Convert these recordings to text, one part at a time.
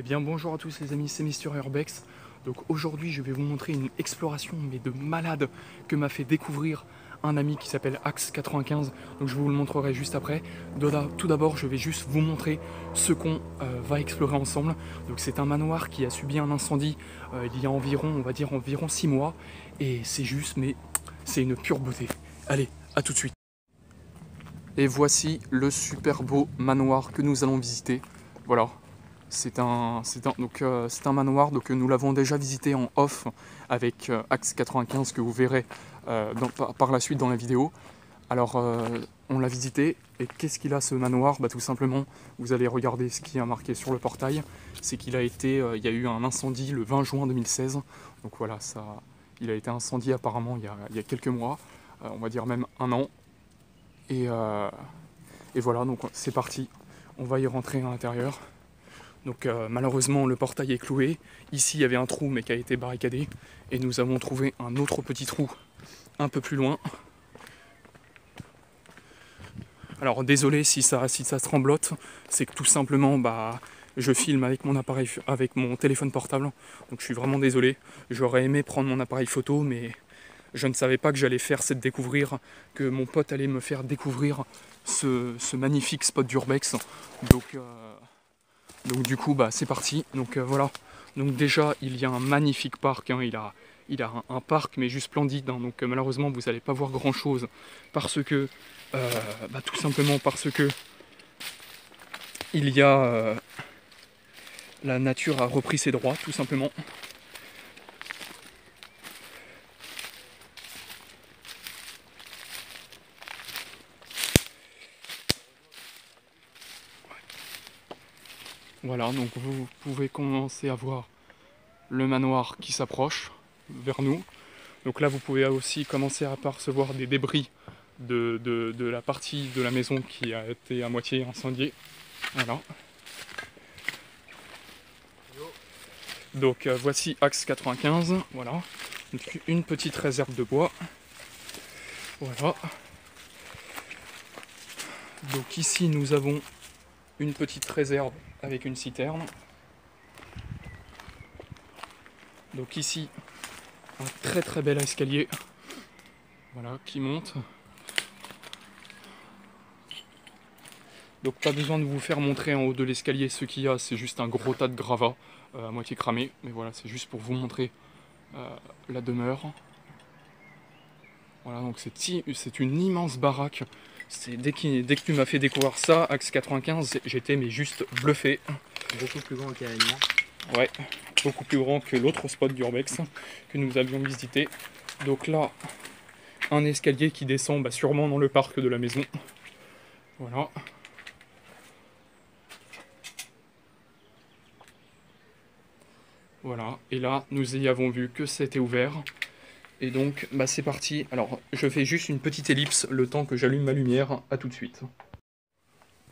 Eh bien bonjour à tous les amis, c'est Mister Urbex. Donc aujourd'hui je vais vous montrer une exploration mais de malade que m'a fait découvrir un ami qui s'appelle Axe95. Donc je vous le montrerai juste après. Tout d'abord je vais juste vous montrer ce qu'on va explorer ensemble. Donc c'est un manoir qui a subi un incendie il y a environ, on va dire environ 6 mois. Et c'est juste, mais c'est une pure beauté. Allez, à tout de suite. Et voici le super beau manoir que nous allons visiter. Voilà. C'est un manoir, donc nous l'avons déjà visité en off avec Axe95 que vous verrez par la suite dans la vidéo. Alors on l'a visité et qu'est-ce qu'il a ce manoir? Bah, tout simplement, vous allez regarder ce qui est marqué sur le portail, c'est qu'il a été, il y a eu un incendie le 20 juin 2016, donc voilà, il a été incendié apparemment il y a quelques mois, on va dire même un an, et voilà, donc c'est parti, on va y rentrer à l'intérieur. Donc malheureusement le portail est cloué, ici il y avait un trou mais qui a été barricadé, et nous avons trouvé un autre petit trou un peu plus loin. Alors désolé si ça tremblote, c'est que tout simplement je filme avec mon appareil, avec mon téléphone portable, donc je suis vraiment désolé. J'aurais aimé prendre mon appareil photo mais je ne savais pas que j'allais que mon pote allait me faire découvrir ce magnifique spot d'Urbex. Donc du coup c'est parti, donc voilà. Donc déjà il y a un magnifique parc, hein. Il a un parc mais juste splendide, hein. Donc malheureusement vous n'allez pas voir grand chose parce que tout simplement parce que il y a la nature a repris ses droits tout simplement. Voilà, donc vous pouvez commencer à voir le manoir qui s'approche vers nous. Donc là vous pouvez aussi commencer à apercevoir des débris de la partie de la maison qui a été à moitié incendiée. Voilà. Donc voici Axe95, voilà. Donc, une petite réserve de bois. Voilà. Donc ici nous avons une petite réserve avec une citerne. Donc ici un très très bel escalier, voilà, qui monte. Donc pas besoin de vous faire montrer en haut de l'escalier ce qu'il y a, c'est juste un gros tas de gravats à moitié cramé, mais voilà, c'est juste pour vous montrer la demeure. Voilà, donc c'est une immense baraque. Dès que tu m'as fait découvrir ça, Axe95, j'étais mais juste bluffé. Beaucoup plus grand qu'Arignan. Ouais, beaucoup plus grand que l'autre spot d'Urbex que nous avions visité. Donc là, un escalier qui descend sûrement dans le parc de la maison. Voilà. Voilà, et là, nous y avons vu que c'était ouvert. Et donc, c'est parti. Alors, je fais juste une petite ellipse, le temps que j'allume ma lumière. À tout de suite.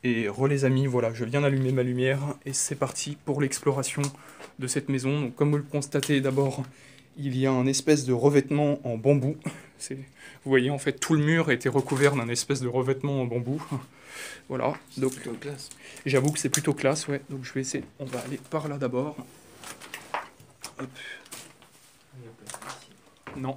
Et les amis, voilà, je viens d'allumer ma lumière, et c'est parti pour l'exploration de cette maison. Donc, comme vous le constatez, d'abord, il y a un espèce de revêtement en bambou. Vous voyez, en fait, tout le mur était recouvert d'un espèce de revêtement en bambou. Voilà, donc j'avoue que c'est plutôt classe, ouais. Donc je vais essayer, on va aller par là d'abord. Hop. Non.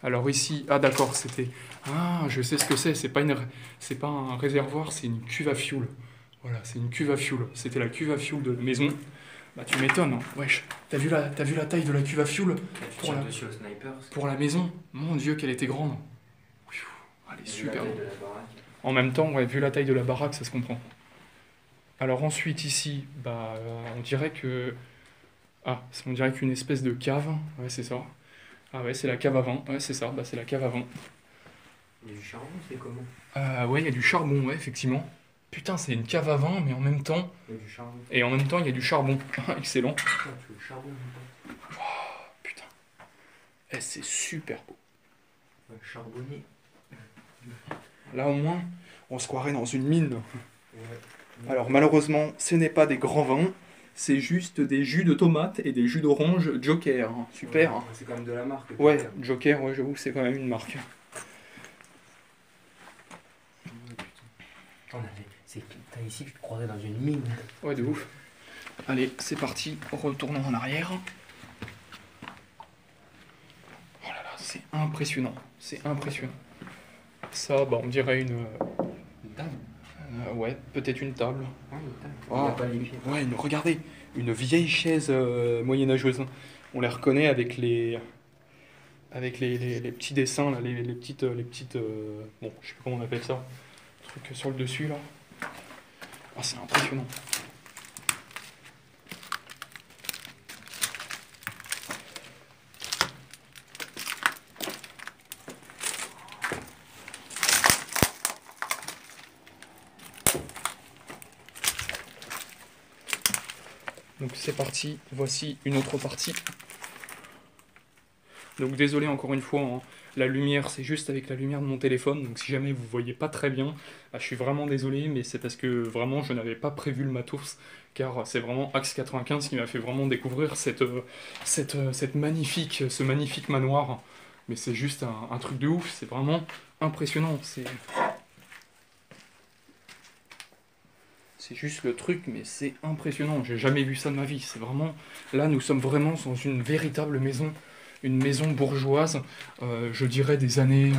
Alors ici, ah d'accord, c'était... Ah, je sais ce que c'est pas un réservoir, c'est une cuve à fioul. Voilà, c'est une cuve à fioul. C'était la cuve à fioul de la maison. Bah tu m'étonnes, hein. Wesh. T'as vu la taille de la cuve à fioul pour la maison? Mon Dieu, qu'elle était grande. Elle est super grande. En même temps, ouais, vu la taille de la baraque, ça se comprend. Alors ensuite ici, on dirait que... Ah, on dirait qu'une espèce de cave. Ouais, c'est ça. Ah ouais, c'est la cave à vin. Ouais, c'est ça, c'est la cave à vin. Il y a du charbon, c'est comment? Ouais, il y a du charbon, ouais, effectivement. Putain, c'est une cave à vin, mais en même temps... Il y a du charbon. Et en même temps, il y a du charbon. Excellent. Putain, tu veux le charbon, Oh, putain. C'est super beau. Ouais, charbonnier. Là, au moins, on se croirait dans une mine. Ouais. Alors, malheureusement, ce n'est pas des grands vins. C'est juste des jus de tomates et des jus d'orange Joker. Super. Ouais, c'est quand même de la marque. Ouais, Joker, ouais, j'avoue, c'est quand même une marque. T'as ici, tu te croirais dans une mine. Ouais, de ouf. Allez, c'est parti, retournons en arrière. Oh là là, c'est impressionnant, c'est impressionnant. Ça, bah, on dirait une... Une table. ouais, peut-être une table. Ouais, une table. Oh, Il n'y a pas les pieds. ouais, regardez, une vieille chaise moyenâgeuse. On les reconnaît avec les petits dessins, là, les petites... bon, je sais pas comment on appelle ça. Truc sur le dessus, là. Ah, c'est impressionnant. Donc c'est parti, voici une autre partie. Donc désolé encore une fois, hein, la lumière c'est juste avec la lumière de mon téléphone, donc si jamais vous voyez pas très bien, bah, je suis vraiment désolé, mais c'est parce que vraiment je n'avais pas prévu le matos, car c'est vraiment Axe 95 qui m'a fait vraiment découvrir ce magnifique manoir. Mais c'est juste un truc de ouf, c'est vraiment impressionnant, c'est juste le truc, mais c'est impressionnant. J'ai jamais vu ça de ma vie. C'est vraiment... Là, nous sommes vraiment dans une véritable maison. Une maison bourgeoise. Je dirais des années...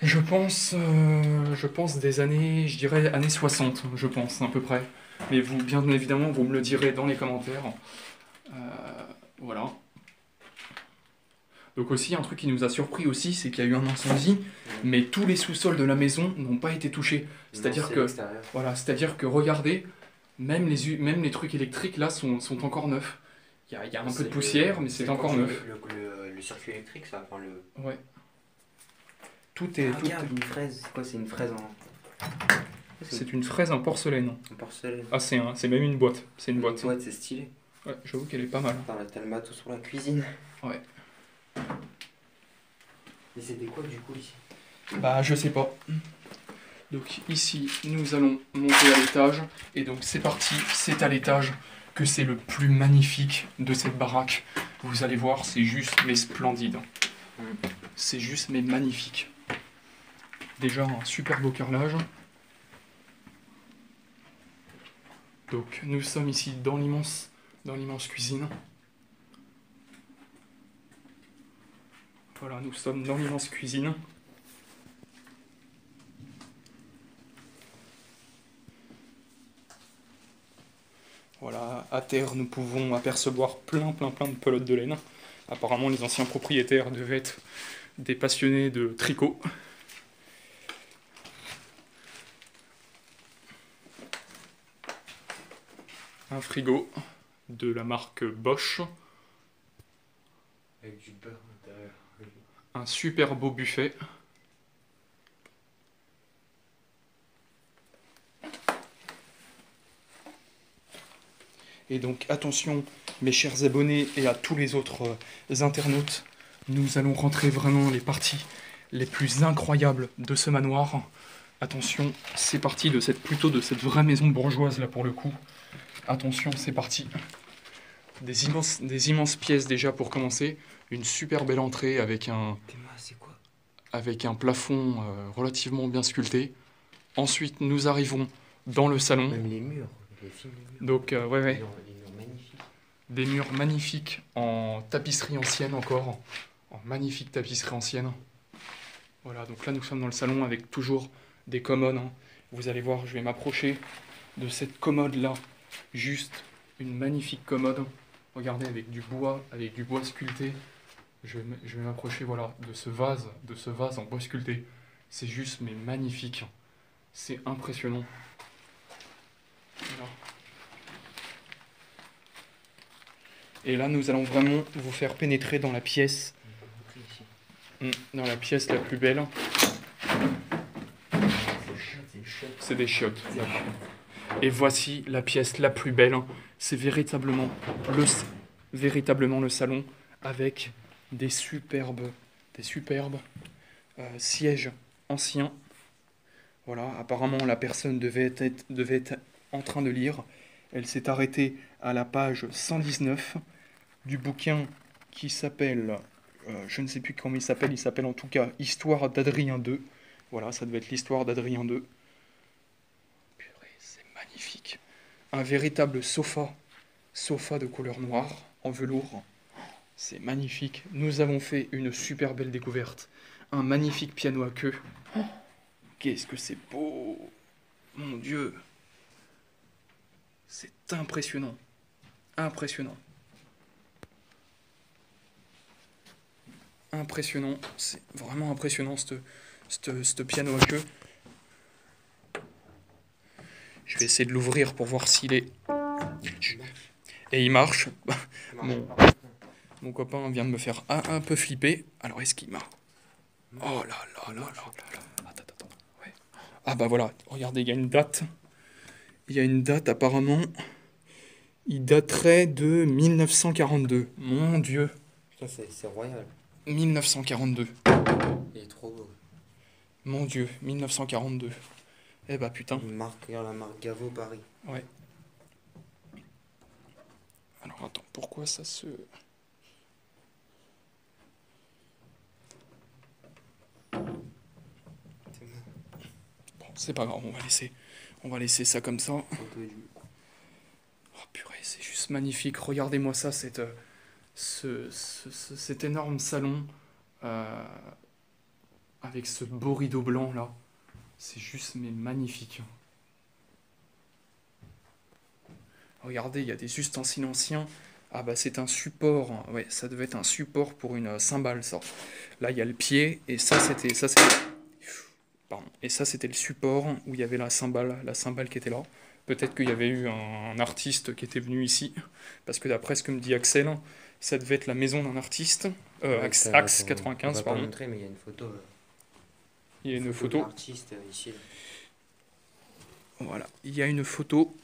je pense des années... Je dirais années 60, je pense, à peu près. Mais vous, bien évidemment, vous me le direz dans les commentaires. Voilà. Donc aussi, un truc qui nous a surpris aussi, c'est qu'il y a eu un incendie, mais tous les sous-sols de la maison n'ont pas été touchés. C'est-à-dire que, voilà, c'est-à-dire que regardez, même les trucs électriques là sont encore neufs. Il y a un peu de poussière, mais c'est encore neuf. Le circuit électrique, ça. Enfin, le... Ouais. Tout est. Regarde, une fraise. C'est quoi? C'est une fraise en. C'est une fraise en porcelaine. En porcelaine. Ah, c'est même une boîte. C'est une boîte. Ouais, c'est stylé. Ouais, j'avoue qu'elle est pas mal. T'as le matos sur la cuisine. Ouais. Et c'était quoi du coup ici? Bah, je sais pas. Donc ici, nous allons monter à l'étage. Et donc c'est parti, c'est à l'étage que c'est le plus magnifique de cette baraque. Vous allez voir, c'est juste mais splendide. C'est juste mais magnifique. Déjà un super beau carrelage. Donc nous sommes ici dans l'immense cuisine. Voilà, nous sommes dans l'immense cuisine. Voilà, à terre, nous pouvons apercevoir plein de pelotes de laine. Apparemment, les anciens propriétaires devaient être des passionnés de tricot. Un frigo de la marque Bosch. Avec du beurre à l'intérieur. Un super beau buffet. Et donc attention mes chers abonnés et à tous les autres internautes, nous allons rentrer vraiment les parties les plus incroyables de ce manoir. Attention, c'est parti plutôt de cette vraie maison bourgeoise là pour le coup. Attention, c'est parti. Des immenses pièces déjà pour commencer. Une super belle entrée avec un plafond relativement bien sculpté. Ensuite, nous arrivons dans le salon. Même les murs. Donc, ouais. Des murs magnifiques. Des murs magnifiques en tapisserie ancienne encore. En magnifique tapisserie ancienne. Voilà, donc là nous sommes dans le salon avec toujours des commodes. Hein. Vous allez voir, je vais m'approcher de cette commode là. Juste une magnifique commode. Regardez, avec du bois sculpté. Je vais m'approcher voilà, de ce vase en bois sculpté. C'est juste mais magnifique. C'est impressionnant. Voilà. Et là, nous allons vraiment vous faire pénétrer dans la pièce. Dans la pièce la plus belle. C'est des chiottes. Et voici la pièce la plus belle. C'est véritablement le salon avec des superbes sièges anciens. Voilà, apparemment la personne devait être en train de lire. Elle s'est arrêtée à la page 119 du bouquin qui s'appelle, je ne sais plus comment il s'appelle en tout cas Histoire d'Adrien II. Voilà, ça devait être l'histoire d'Adrien II. un véritable sofa de couleur noire, en velours. C'est magnifique. Nous avons fait une super belle découverte. Un magnifique piano à queue. Qu'est-ce que c'est beau! Mon Dieu! C'est impressionnant. Impressionnant. Impressionnant. C'est vraiment impressionnant, ce piano à queue. Je vais essayer de l'ouvrir pour voir s'il est... Et il marche. Mon copain vient de me faire un peu flipper. Alors, est-ce qu'il marche? Oh là là là là là là. Attends. Ouais. Ah bah voilà, regardez, il y a une date. Il y a une date apparemment. Il daterait de 1942. Mon Dieu. Putain, c'est royal. 1942. Il est trop beau. Mon Dieu, 1942. Eh bah putain. Regarde la marque Gaveau Paris. Ouais. Alors attends, pourquoi ça se... Bon, c'est pas grave, on va laisser ça comme ça. Oh purée, c'est juste magnifique. Regardez-moi ça, cet énorme salon avec ce beau rideau blanc là. C'est juste mais magnifique. Regardez, il y a des ustensiles anciens. Ah bah c'est un support. Ouais, ça devait être un support pour une cymbale ça. Là il y a le pied et ça c'était pardon. Et ça c'était le support où il y avait la cymbale qui était là. Peut-être qu'il y avait eu un artiste qui était venu ici, parce que d'après ce que me dit Axel, ça devait être la maison d'un artiste. Axe 95, on va pas pardon. montrer, mais il y a une photo. Il y a une De photo. l'artiste ici. Voilà, il y a une photo,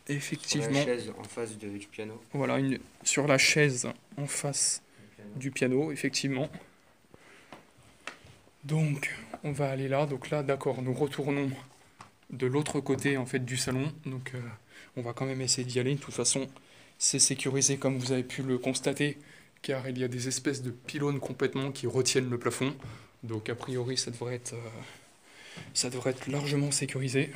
Sur effectivement. la chaise en face du piano. Voilà, sur la chaise en face du piano, effectivement. Donc, on va aller là. Donc là, d'accord, nous retournons de l'autre côté en fait du salon. Donc, on va quand même essayer d'y aller. De toute façon, c'est sécurisé comme vous avez pu le constater, car il y a des espèces de pylônes complètement qui retiennent le plafond. Donc, a priori, ça devrait être largement sécurisé.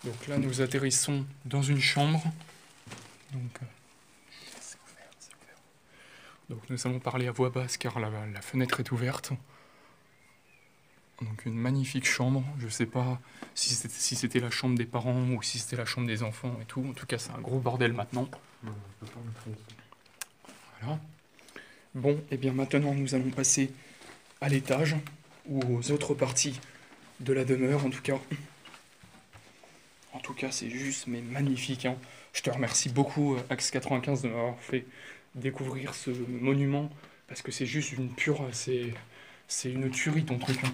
Donc là, nous atterrissons dans une chambre. Donc, c'est ouvert. Donc nous allons parler à voix basse car la fenêtre est ouverte. Donc une magnifique chambre. Je ne sais pas si c'était la chambre des parents ou si c'était la chambre des enfants et tout. En tout cas, c'est un gros bordel maintenant. Non, on peut pas montrer ici. Voilà. Bon, et bien maintenant, nous allons passer à l'étage ou aux autres parties de la demeure, en tout cas. En tout cas, c'est juste, mais magnifique. Hein. Je te remercie beaucoup, Axe 95, de m'avoir fait découvrir ce monument, parce que c'est juste une pure... C'est une tuerie, ton truc. Hein.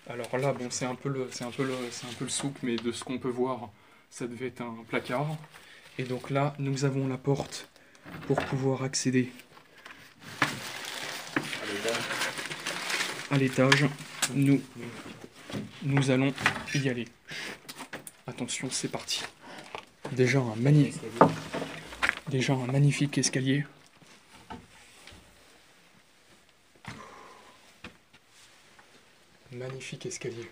Alors là, bon, c'est un peu le souk, mais de ce qu'on peut voir, ça devait être un placard. Et donc là, nous avons la porte pour pouvoir accéder à l'étage. Nous allons y aller. Attention, c'est parti. Déjà un magnifique escalier. Magnifique escalier.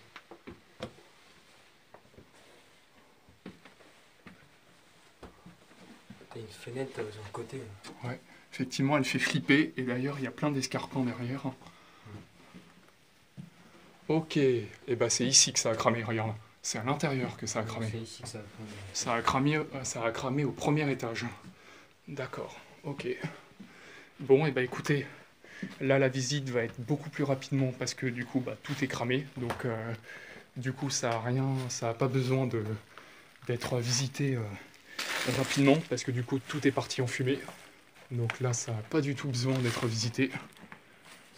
T'as une fenêtre sur le côté. Ouais, effectivement, elle fait flipper. Et d'ailleurs, il y a plein d'escarpins derrière. Ok, et bah c'est ici que ça a cramé, regarde. C'est à l'intérieur que ça a cramé. C'est ici que ça a cramé. Ça a cramé au premier étage. D'accord, ok. Bon, et bah écoutez, là la visite va être beaucoup plus rapidement parce que du coup, bah, tout est cramé. Donc, du coup, ça a pas besoin d'être visité rapidement parce que du coup, tout est parti en fumée. Donc là, ça n'a pas du tout besoin d'être visité.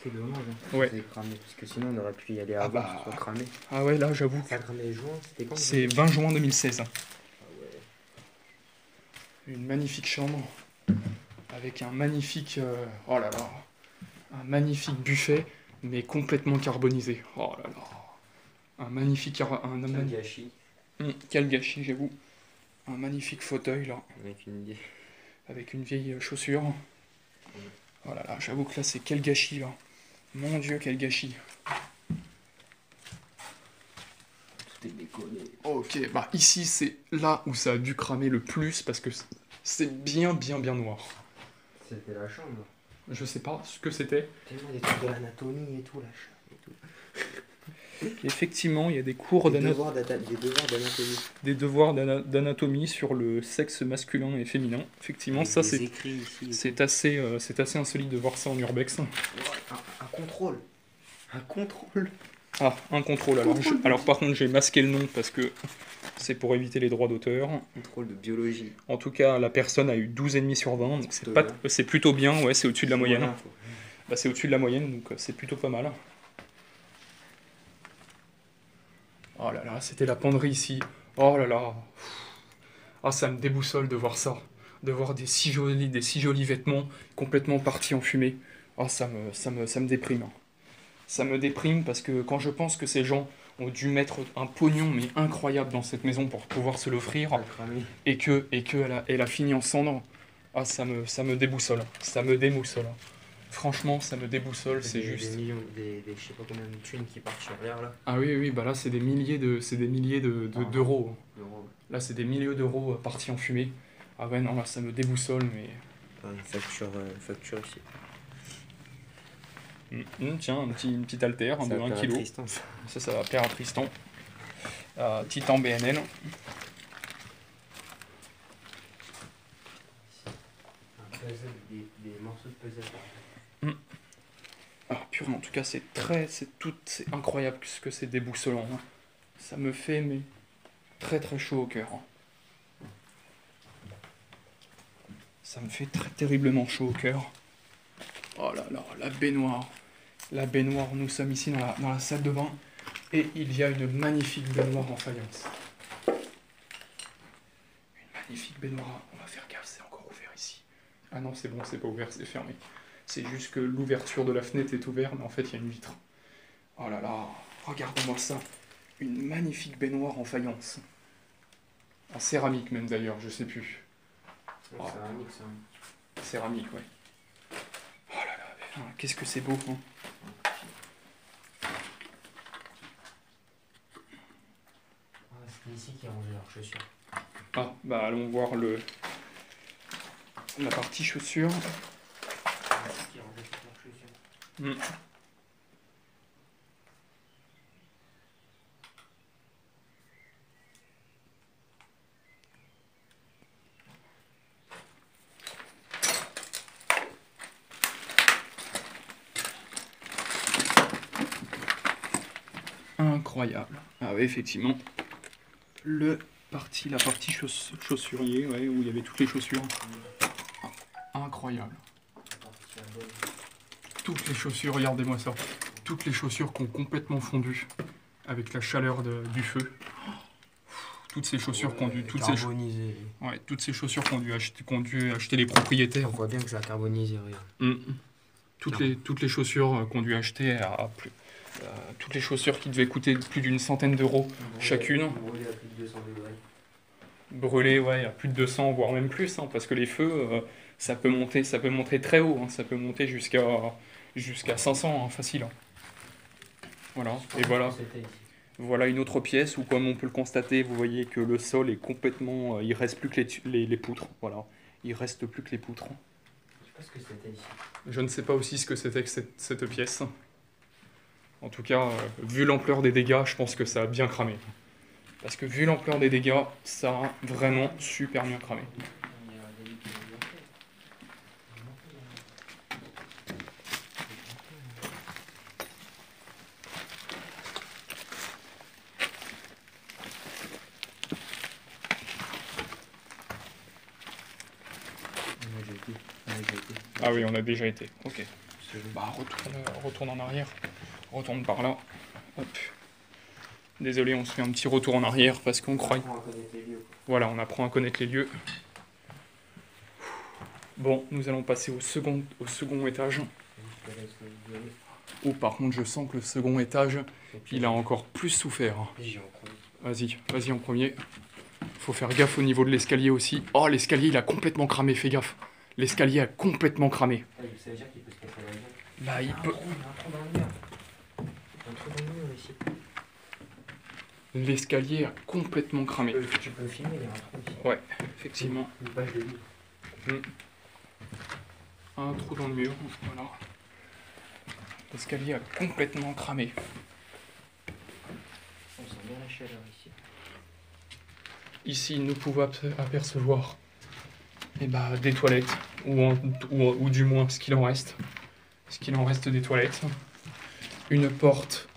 C'est dommage, hein. Ouais. C'est cramé, parce que sinon on aurait pu y aller Ah avant bah. que ce soit cramé. Ah ouais, là, j'avoue. Ça a cramé juin, c'était quand? C'est 20 juin 2016. Ah ouais. Une magnifique chambre avec un magnifique, oh là là, un magnifique buffet, mais complètement carbonisé. Oh là là, un magnifique, Un gâchis. Quel gâchis, j'avoue. Un magnifique fauteuil là, Avec une avec une vieille chaussure. Oh là là, j'avoue que là c'est quel gâchis là. Mon Dieu, quel gâchis. Tout est décollé. Ok, bah ici c'est là où ça a dû cramer le plus parce que c'est bien noir. C'était la chambre. Je sais pas ce que c'était. Tellement des trucs de l'anatomie et tout, la chambre et tout. Effectivement, il y a des cours Des devoirs d'anatomie. des devoirs d'anatomie sur le sexe masculin et féminin. Effectivement, Avec ça des c'est écrits ici et c'est assez, insolite de voir ça en urbex. tout. Ouais, un contrôle. Un contrôle. Ah, un contrôle. Alors par contre, j'ai masqué le nom parce que c'est pour éviter les droits d'auteur. Contrôle de biologie. En tout cas, la personne a eu 12,5 sur 20, donc plutôt bien. c'est plutôt bien, ouais, c'est au-dessus de la moyenne. Voilà, faut- Bah, c'est au-dessus de la moyenne, donc c'est plutôt pas mal. Oh là là, c'était la penderie ici. Oh là là. Ah, ça me déboussole de voir ça. De voir des si jolis vêtements complètement partis en fumée. Ah, ça me déprime. Ça me déprime parce que quand je pense que ces gens ont dû mettre un pognon mais incroyable dans cette maison pour pouvoir se l'offrir Pas cramé. et que elle a fini en cendres, ah, ça me déboussole. Ça me démoussole. Franchement, ça me déboussole, c'est Des juste. millions, je sais pas combien de thunes qui partent sur l'air là. Ah oui, oui, bah là, c'est des milliers d'euros. Euros. Là, c'est des milliers d'euros partis en fumée. Ah ouais, non, là, ça me déboussole, mais... Ah, une facture ici. Tiens, un petit haltère Ça de va 1 faire kg. Tristan, ça. Ça va plaire à Tristan. Titan BNL. Un puzzle, des morceaux de puzzle. Ah, purée, en tout cas, c'est incroyable ce que c'est déboussolant. Hein. Ça me fait, mais très très chaud au cœur. Hein. Ça me fait très terriblement chaud au cœur. Oh là là, la baignoire. La baignoire, nous sommes ici dans la salle de bain. Et il y a une magnifique baignoire en faïence. Une magnifique baignoire. On va faire gaffe, c'est encore ouvert ici. Ah non, c'est bon, c'est pas ouvert, c'est fermé. C'est juste que l'ouverture de la fenêtre est ouverte, mais en fait, il y a une vitre. Oh là là, regardez-moi ça. Une magnifique baignoire en faïence. En céramique même d'ailleurs, je sais plus. Ouais, céramique, ça. Céramique, ouais. Oh là là, putain, qu'est-ce que c'est beau, hein. Ah, c'était ici qu'ils rangeaient leurs chaussures. Ah, bah allons voir la partie chaussures. C'est ici qu'ils rangeaient toutes leurs chaussures. Incroyable. Ah oui, effectivement. La partie chaussurier, ouais, où il y avait toutes les chaussures. Ah, incroyable. Toutes les chaussures, regardez-moi ça. Toutes les chaussures qui ont complètement fondu avec la chaleur du feu. Toutes ces chaussures qu'on dû, carbonisé. toutes ces chaussures qu'ont dû acheter les propriétaires. On voit bien que ça a carbonisé, regarde. Toutes les chaussures qu'on dû acheter toutes les chaussures qui devaient coûter plus d'une centaine d'euros chacune. Brûlé à plus de 200 degrés. Brûlées, ouais, à plus de 200, voire même plus, hein, parce que les feux, ça peut monter très haut, hein, ça peut monter jusqu'à 500, hein, facile. Hein. Voilà, et voilà. C'était ici. Voilà une autre pièce où, comme on peut le constater, vous voyez que le sol est complètement... il reste plus que les poutres, voilà. Il reste plus que les poutres. Je sais pas ce que c'était ici. Je ne sais pas aussi ce que c'était que cette pièce. En tout cas, vu l'ampleur des dégâts, je pense que ça a bien cramé. Parce que vu l'ampleur des dégâts, ça a vraiment super bien cramé. Ah oui, on a déjà été. Ok. Bah, retourne en arrière. Retourne par là. Hop. Désolé, on se fait un petit retour en arrière parce qu'on croit. Voilà, on apprend à connaître les lieux. Bon, nous allons passer au second étage. Oh, par contre, je sens que le second étage, il a encore plus souffert. Vas-y en premier. Faut faire gaffe au niveau de l'escalier aussi. Oh, l'escalier, il a complètement cramé, fais gaffe. L'escalier a complètement cramé. Ça veut dire qu'il peut se casser la gueule. Là, il peut... Il y a un trou dans le mur. Un trou dans le mur ici. L'escalier a complètement cramé. Tu peux filmer, il y a un trou ici. Ouais, effectivement. Une page de livre. Un trou dans le mur, voilà. L'escalier a complètement cramé. On sent bien la chaleur ici. Ici, nous pouvons apercevoir des toilettes, ou du moins ce qu'il en reste. Ce qu'il en reste des toilettes. Une porte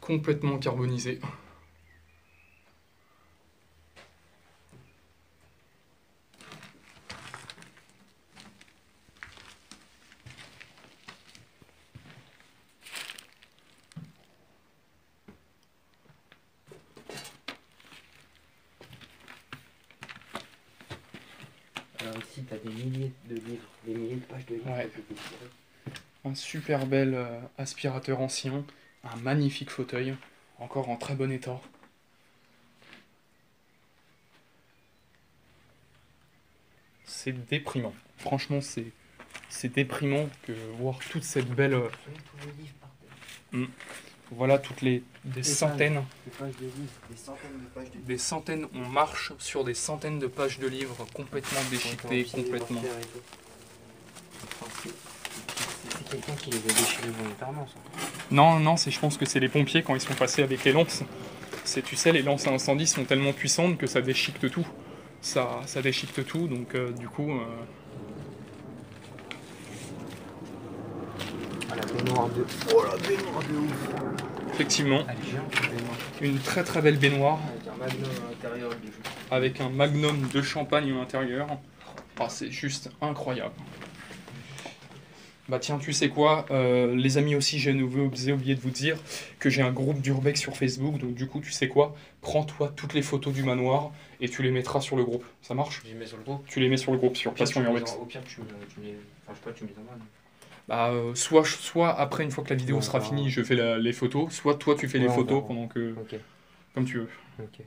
complètement carbonisée. Alors ici, tu as des milliers de livres, des milliers de pages de livres. Ouais. Que tu peux tirer. Un super bel aspirateur ancien. Un magnifique fauteuil. Encore en très bon état. C'est déprimant. Franchement, c'est déprimant que voir toute cette belle... Regarde tous les livres par terre. Voilà toutes des centaines. Des pages de livres, des centaines de pages de livres. Des centaines, on marche sur des centaines de pages de livres complètement déchiquetées, complètement. C'est quelqu'un qui les a déchirés volontairement, ça. Non, je pense que c'est les pompiers quand ils sont passés avec les lances. Tu sais, les lances à incendie sont tellement puissantes que ça déchiquete tout. Ça déchiquete tout, donc du coup... Ah, la baignoire de... Oh, la baignoire de ouf. Effectivement, Elle est géante, cette baignoire. une très très belle baignoire Avec un magnum à l'intérieur du jeu. avec un magnum de champagne à l'intérieur. Ah, c'est juste incroyable. Bah tiens, tu sais quoi, les amis aussi, j'ai oublié de vous dire que j'ai un groupe d'urbex sur Facebook, donc du coup, tu sais quoi, prends-toi toutes les photos du manoir et tu les mettras sur le groupe. Ça marche? Je les mets sur le groupe. Tu les mets sur le groupe, sur Passion Urbex. Au pire, tu me les... Enfin, je sais pas, tu me les envoies. Non. Bah, soit après, une fois que la vidéo sera finie, je fais les photos, soit toi tu fais les photos pendant que... Ok. Comme tu veux. Ok.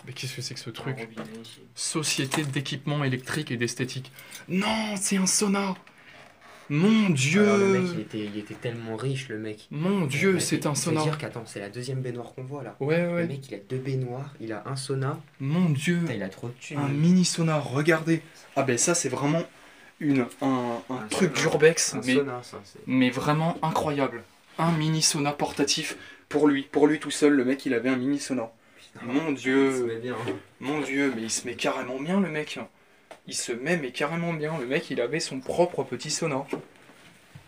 Mais qu'est-ce que c'est que ce truc? Un robinet ici. Société d'équipement électrique et d'esthétique. Non, c'est un sauna. Mon Dieu. Alors, le mec, il était tellement riche, le mec. Mon Dieu, c'est un sauna. C'est-à-dire qu'attends, c'est la deuxième baignoire qu'on voit là. Ouais, Le ouais. mec, il a 2 baignoires, il a un sauna. Mon Dieu. Putain, il a trop de thunes. Un mini sauna, regardez. Ah ben ça, c'est vraiment un truc d'urbex, Un sauna, ça, mais vraiment incroyable. Un mini sauna portatif pour lui tout seul. Le mec, il avait un mini sauna. Mon Dieu. Il se met bien. Mon Dieu, mais il se met carrément bien, le mec. Il se met mais carrément bien. Le mec, il avait son propre petit sauna.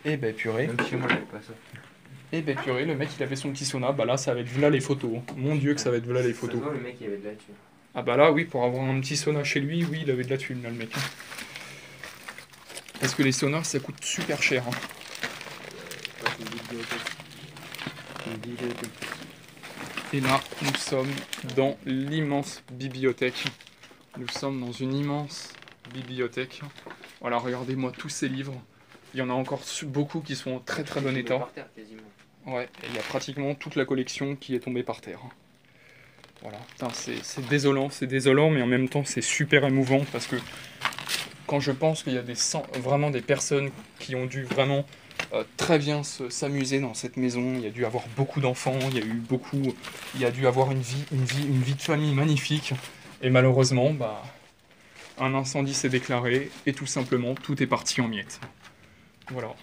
Eh ben purée. Même chez moi, j'avais pas ça. Eh ben purée, le mec, il avait son petit sauna. Bah là, ça va être là les photos. Mon Dieu, que ça va être là les photos. Ça se voit, le mec, il avait de la thune. Ah bah là, oui, pour avoir un petit sauna chez lui, oui, il avait de la thune, là, le mec. Parce que les saunas, ça coûte super cher. Et là, nous sommes dans l'immense bibliothèque. Nous sommes dans une immense bibliothèque. Voilà, regardez-moi tous ces livres. Il y en a encore beaucoup qui sont en très très bon état. Par terre, quasiment. Ouais, et il y a pratiquement toute la collection qui est tombée par terre. Voilà, c'est désolant, mais en même temps c'est super émouvant parce que quand je pense qu'il y a vraiment des personnes qui ont dû vraiment très bien s'amuser dans cette maison, il y a dû avoir beaucoup d'enfants, il y a dû avoir une vie de famille magnifique, et malheureusement, bah, un incendie s'est déclaré et tout simplement tout est parti en miettes. Voilà.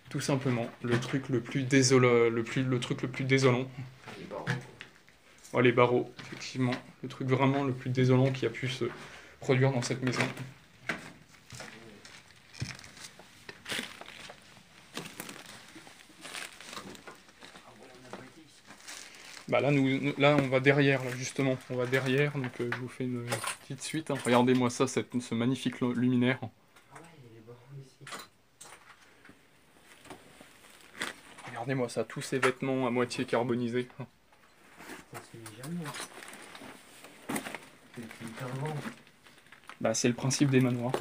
Tout simplement, le truc le plus désolant, le truc le plus désolant. Les barreaux. Oh, les barreaux, effectivement, le truc vraiment le plus désolant qui a pu se produire dans cette maison. Bah là, là, on va derrière, là, justement, on va derrière, donc je vous fais une petite suite. Hein. Regardez-moi ça, ce magnifique luminaire. Ah ouais, il y a les barreaux ici. Regardez-moi ça, tous ces vêtements à moitié carbonisés. Ça se met jamais. C'est hyper grand. Bah c'est le principe des manoirs.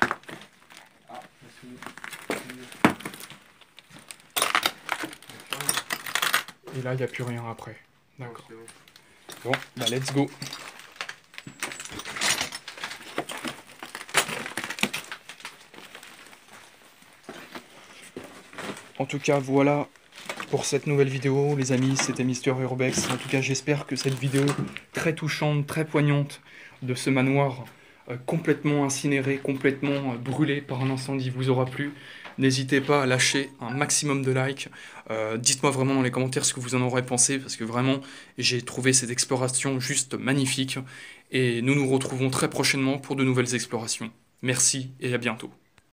Ah, ça se met. Et là, il n'y a plus rien après. D'accord. Bon. Bon, bah let's go. En tout cas, voilà pour cette nouvelle vidéo, les amis, c'était Mister Urbex. En tout cas, j'espère que cette vidéo très touchante, très poignante de ce manoir complètement incinéré, complètement brûlé par un incendie vous aura plu. N'hésitez pas à lâcher un maximum de likes. Dites-moi vraiment dans les commentaires ce que vous en aurez pensé, parce que vraiment, j'ai trouvé cette exploration juste magnifique. Et nous nous retrouvons très prochainement pour de nouvelles explorations. Merci et à bientôt.